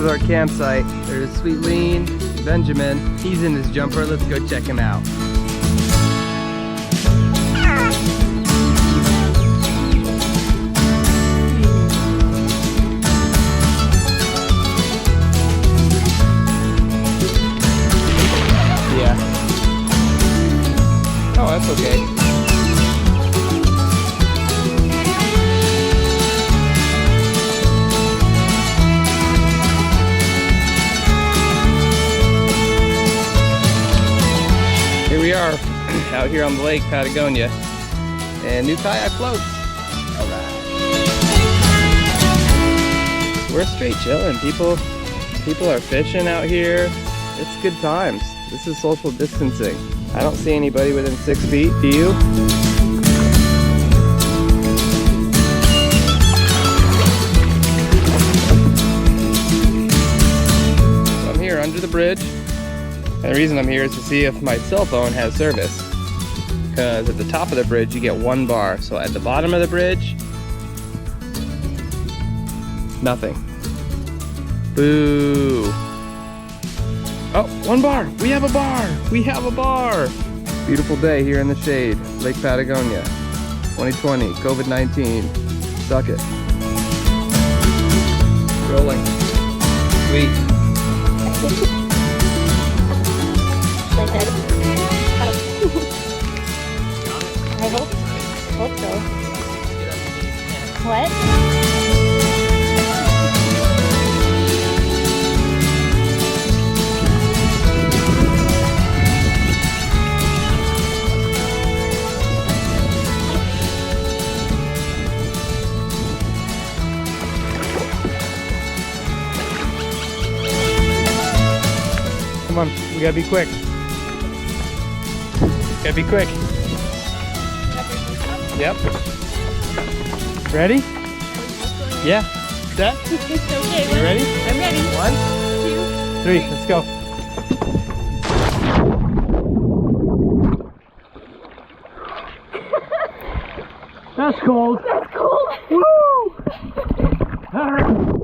is our campsite. There's Sweet Lean, Benjamin. He's in his jumper. Let's go check him out. Yeah. Oh, that's okay. Here we are, out here on the lake, Patagonia, and new kayak floats. All right. We're straight chilling. People are fishing out here. It's good times. This is social distancing. I don't see anybody within 6 feet. Do you? So I'm here under the bridge. And the reason I'm here is to see if my cell phone has service. Because at the top of the bridge you get 1 bar. So at the bottom of the bridge, nothing. Boo. Oh, 1 bar. We have a bar. We have a bar. Beautiful day here in the shade. Lake Patagonia. 2020. COVID-19. Suck it. Rolling. Sweet. I hope so. What? Come on, we gotta be quick. Gotta be quick. Yep. Ready? Yeah. Set? Okay, You ready? I'm ready. 1, 2, 3, let's go. That's cold. That's cool. Woo! All right.